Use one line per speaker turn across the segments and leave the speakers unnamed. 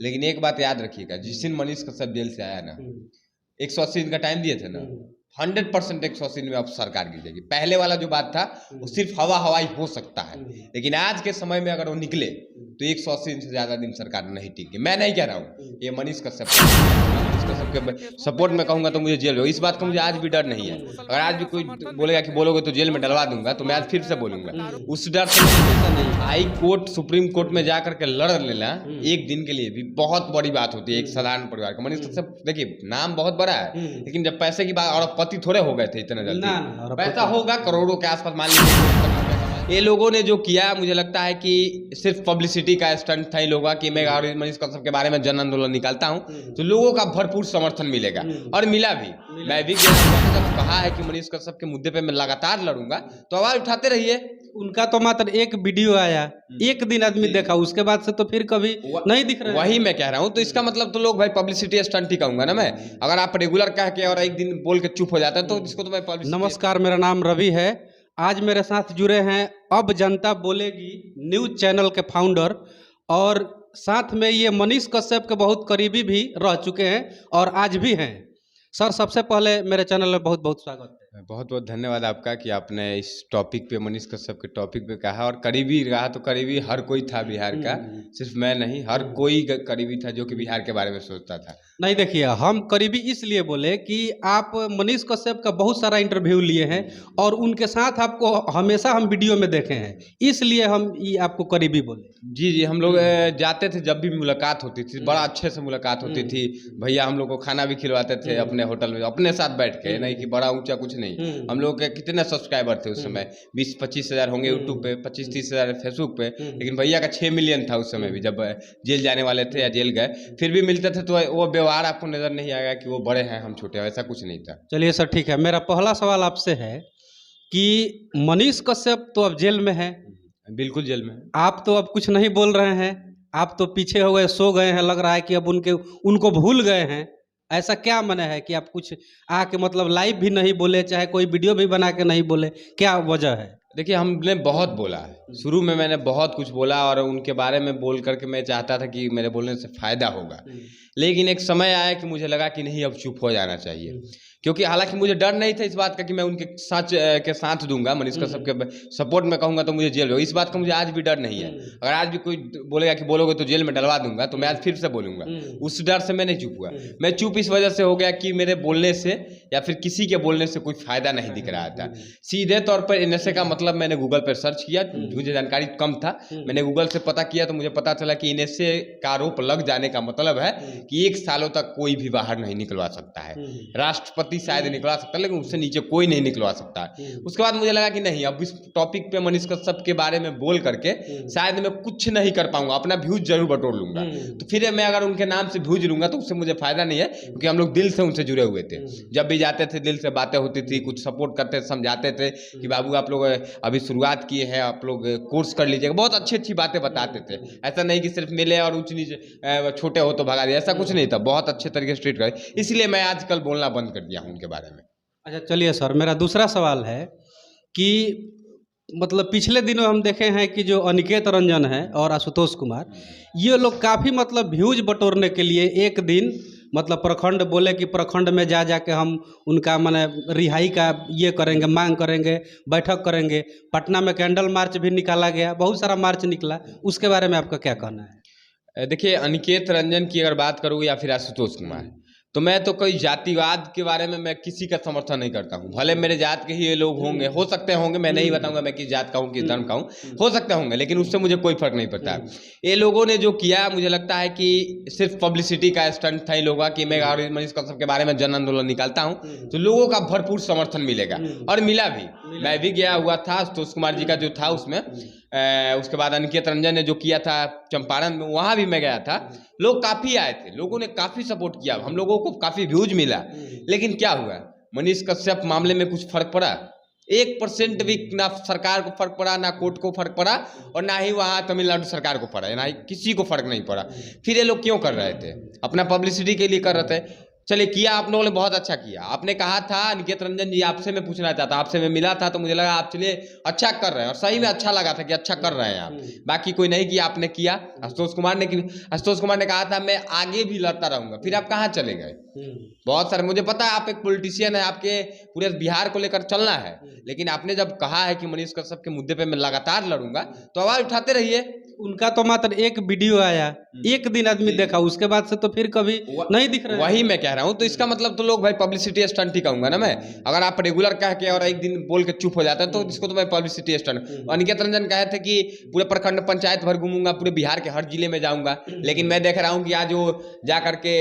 लेकिन एक बात याद रखिएगा, जिस दिन मनीष कश्यप जेल से आया ना, 180 दिन का टाइम दिए थे ना, 100% 180 दिन में अब सरकार गिर जाएगी। पहले वाला जो बात था वो सिर्फ हवाई हो सकता है, लेकिन आज के समय में अगर वो निकले तो 180 दिन से ज्यादा दिन सरकार नहीं टिकेगी। मैं नहीं कह रहा हूँ, ये मनीष कश्यप के सपोर्ट में कहूंगा तो मुझे जेल हो, इस बात का मुझे आज भी डर नहीं है। अगर आज भी कोई बोलेगा कि बोलोगे तो जेल में डलवा दूंगा, तो मैं आज फिर से बोलूंगा। उस डर से नहीं, हाई कोर्ट सुप्रीम कोर्ट में जाकर के लड़ लेना एक दिन के लिए भी बहुत बड़ी बात होती है एक साधारण परिवार का। मनीष कश्यप देखिए नाम बहुत बड़ा है, लेकिन जब पैसे की बात, और पति थोड़े हो गए थे इतने जल्दी, पैसा होगा करोड़ों के आसपास मान लीजिए। ये लोगों ने जो किया, मुझे लगता है कि सिर्फ पब्लिसिटी का स्टंट था इन लोगों का कि मैं मनीष कश्यप के बारे में जन आंदोलन निकालता हूं तो लोगों का भरपूर समर्थन मिलेगा, और मिला भी। मैं भी जब कहा है कि मनीष कश्यप के मुद्दे पे मैं लगातार लड़ूंगा, तो आवाज उठाते रहिए।
उनका तो मात्र एक वीडियो आया, एक दिन आदमी देखा, उसके बाद से तो फिर कभी नहीं दिख रहा है।
वही मैं कह रहा हूँ, तो इसका मतलब तो लोग भाई पब्लिसिटी स्टंट ही कहूंगा ना मैं। अगर आप रेगुलर कह के और एक दिन बोल के चुप हो जाते हैं तो इसको तो मैं पब्लिसिटी।
नमस्कार, मेरा नाम रवि है। आज मेरे साथ जुड़े हैं अब जनता बोलेगी न्यूज चैनल के फाउंडर, और साथ में ये मनीष कश्यप के बहुत करीबी भी रह चुके हैं और आज भी हैं। सर, सबसे पहले मेरे चैनल में बहुत बहुत स्वागत है।
बहुत बहुत धन्यवाद आपका कि आपने इस टॉपिक पे, मनीष कश्यप के टॉपिक पे कहा, और करीबी रहा तो करीबी हर कोई था बिहार का, सिर्फ मैं नहीं, हर कोई करीबी था जो कि बिहार के बारे में सोचता था।
नहीं, देखिए, हम करीबी इसलिए बोले कि आप मनीष कश्यप का बहुत सारा इंटरव्यू लिए हैं और उनके साथ आपको हमेशा हम वीडियो में देखे हैं, इसलिए हम ये आपको करीबी बोले।
जी जी, हम लोग जाते थे, जब भी मुलाकात होती थी बड़ा अच्छे से मुलाकात होती थी। भैया हम लोग को खाना भी खिलवाते थे अपने होटल में, अपने साथ बैठ के, नहीं कि बड़ा ऊंचा कुछ नहीं। हम लोग के कितने सब्सक्राइबर थे उस समय, 20-25 हज़ार होंगे यूट्यूब पे, 25-30 हज़ार फेसबुक पे, लेकिन भैया का 6 मिलियन था उस समय भी, जब जेल जाने वाले थे या जेल गए, फिर भी मिलते थे। तो वो व्यवहार आपको नजर नहीं आएगा कि वो बड़े हैं हम छोटे हैं, ऐसा कुछ नहीं था।
चलिए सर, ठीक है। मेरा पहला सवाल आपसे है कि मनीष कश्यप तो अब जेल में है।
बिल्कुल जेल में।
आप तो अब कुछ नहीं बोल रहे हैं, आप तो पीछे हो गए, सो गए हैं, लग रहा है कि अब उनको भूल गए हैं। ऐसा क्या मने है कि आप कुछ आके मतलब लाइव भी नहीं बोले, चाहे कोई वीडियो भी बना के नहीं बोले, क्या वजह है?
देखिए, हमने बहुत बोला है, शुरू में मैंने बहुत कुछ बोला, और उनके बारे में बोल करके मैं चाहता था कि मेरे बोलने से फ़ायदा होगा, लेकिन एक समय आया कि मुझे लगा कि नहीं, अब चुप हो जाना चाहिए। क्योंकि हालांकि मुझे डर नहीं था इस बात का कि मैं उनके सच के साथ दूंगा, मनीष कश्यप के सपोर्ट में कहूंगा तो मुझे जेल हो, इस बात का मुझे आज भी डर नहीं है। अगर आज भी कोई बोलेगा कि बोलोगे तो जेल में डलवा दूंगा, तो मैं आज फिर से बोलूंगा। उस डर से मैं नहीं चुप हुआ। मैं चुप इस वजह से हो गया कि मेरे बोलने से या फिर किसी के बोलने से कोई फायदा नहीं दिख रहा था। सीधे तौर पर NSA का मतलब मैंने गूगल पर सर्च किया, मुझे जानकारी कम था, मैंने गूगल से पता किया तो मुझे पता चला कि NSA का आरोप लग जाने का मतलब है कि 1 सालों तक कोई भी बाहर नहीं निकलवा सकता है। राष्ट्रपति शायद निकलवा सकता है, लेकिन उससे नीचे कोई नहीं निकलवा सकता है। उसके बाद मुझे लगा कि नहीं, अब इस टॉपिक पे मनीष कश्यप के बारे में बोल करके शायद मैं कुछ नहीं कर पाऊंगा, अपना व्यूज जरूर बटोर लूंगा। तो फिर मैं अगर उनके नाम से व्यूज लूंगा तो उससे मुझे फायदा नहीं है, क्योंकि हम लोग दिल से उनसे जुड़े हुए थे। जब भी जाते थे दिल से बातें होती थी, कुछ सपोर्ट करते, समझाते थे कि बाबू आप लोग अभी शुरुआत किए हैं, आप लोग कोर्स कर लीजिएगा, बहुत अच्छी अच्छी बातें बताते थे। ऐसा नहीं कि सिर्फ मिले और ऊंच नीचे छोटे हो तो भगा दिया, ऐसा कुछ नहीं था, बहुत अच्छे तरीके से ट्रीट करे। इसलिए मैं आजकल बोलना बंद कर दिया हूँ उनके बारे में।
अच्छा, चलिए सर, मेरा दूसरा सवाल है कि मतलब पिछले दिनों हम देखे हैं कि जो अनिकेत रंजन है और आशुतोष कुमार, ये लोग काफ़ी मतलब व्यूज बटोरने के लिए एक दिन मतलब प्रखंड बोले कि प्रखंड में जा जाके हम उनका माने रिहाई का ये करेंगे, मांग करेंगे, बैठक करेंगे। पटना में कैंडल मार्च भी निकाला गया, बहुत सारा मार्च निकला, उसके बारे में आपका क्या कहना है?
देखिए, अनिकेत रंजन की अगर बात करूँ या फिर आशुतोष कुमार, तो मैं तो कोई जातिवाद के बारे में मैं किसी का समर्थन नहीं करता हूँ। भले मेरे जात के ही ये लोग होंगे, हो सकते होंगे, मैं नहीं बताऊंगा मैं किस जात का हूँ, किस धर्म का हूँ, हो सकते होंगे, लेकिन उससे मुझे कोई फर्क नहीं पड़ता। ये लोगों ने जो किया, मुझे लगता है कि सिर्फ पब्लिसिटी का स्टंट था इन लोगों का कि मैं मनीष कश्यप के बारे में जन आंदोलन निकालता हूँ तो लोगों का भरपूर समर्थन मिलेगा, और मिला भी। मैं भी गया हुआ था, आशुतोष कुमार जी का जो था उसमें, उसके बाद अनिकेत रंजन ने जो किया था चंपारण में, वहाँ भी मैं गया था। लोग काफ़ी आए थे, लोगों ने काफ़ी सपोर्ट किया, हम लोगों को काफ़ी व्यूज मिला, लेकिन क्या हुआ, मनीष कश्यप मामले में कुछ फर्क पड़ा? 1% भी ना सरकार को फर्क पड़ा, ना कोर्ट को फर्क पड़ा, और ना ही वहाँ तमिलनाडु सरकार को पड़ा, ना ही किसी को फर्क नहीं पड़ा। फिर ये लोग क्यों कर रहे थे? अपना पब्लिसिटी के लिए कर रहे थे। चलिए किया आप लोगों ने, बहुत अच्छा किया। आपने कहा था निकेत रंजन जी आपसे मैं पूछना चाहता, आपसे मैं मिला था तो मुझे लगा आप चलिए अच्छा कर रहे हैं, और सही में अच्छा लगा था कि अच्छा कर रहे हैं आप। बाकी कोई नहीं किया, आपने किया। आशुतोष कुमार ने आशुतोष कुमार ने कहा था मैं आगे भी लड़ता रहूंगा, फिर आप कहाँ चले गए? बहुत सारे, मुझे पता है आप एक पॉलिटिशियन है, आपके पूरे बिहार को लेकर चलना है, लेकिन आपने जब कहा है कि मनीष कश्यप के मुद्दे पे मैं लगातार लड़ूंगा, तो आवाज उठाते रहिए।
उनका तो मात्र एक वीडियो आया, एक दिन आदमी देखा, उसके बाद से तो फिर कभी नहीं दिख रहा है।
वही मैं कह रहा हूँ, तो इसका मतलब तो लोग भाई पब्लिसिटी स्टंट ही कहूंगा ना मैं। अगर आप रेगुलर कह के और एक दिन बोल के चुप हो जाते हैं तो इसको तो मैं पब्लिसिटी स्टंट। और निकेत रंजन कहे थे कि पूरे प्रखंड पंचायत भर घूमूंगा, पूरे बिहार के हर जिले में जाऊंगा, लेकिन मैं देख रहा हूँ कि आज वो जा करके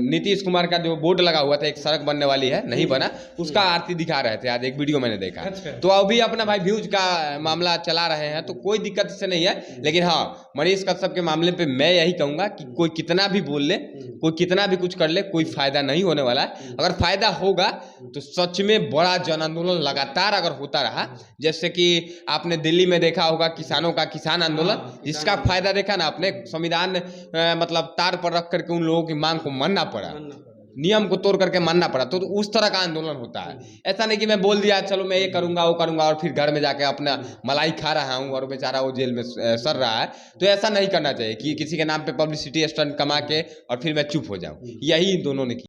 नीतीश कुमार का जो बोर्ड लगा हुआ था, एक सड़क बनने वाली है, नहीं बना, उसका आरती दिखा रहे थे, आज एक वीडियो मैंने देखा। तो अभी अपना भाई व्यूज का मामला चला रहे हैं, तो कोई दिक्कत इससे नहीं है। लेकिन हाँ, मनीष कश्यप के मामले पे मैं यही कहूंगा कि कोई कितना भी बोल ले, कोई कितना भी कुछ कर ले, कोई फायदा नहीं होने वाला है। अगर फायदा होगा तो सच में बड़ा जन आंदोलन लगातार अगर होता रहा, जैसे कि आपने दिल्ली में देखा होगा किसानों का किसान आंदोलन, जिसका फायदा देखा ना आपने, संविधान मतलब तार पर रख करके उन लोगों की मांग को मानना पड़ा, नियम को तोड़ करके मानना पड़ा, तो उस तरह का आंदोलन होता है। ऐसा नहीं कि मैं बोल दिया चलो मैं ये करूंगा वो करूंगा और फिर घर में जाके अपना मलाई खा रहा हूँ और बेचारा वो जेल में सड़ रहा है। तो ऐसा नहीं करना चाहिए कि किसी के नाम पे पब्लिसिटी स्टंट कमा के और फिर मैं चुप हो जाऊं। यही इन दोनों ने किया।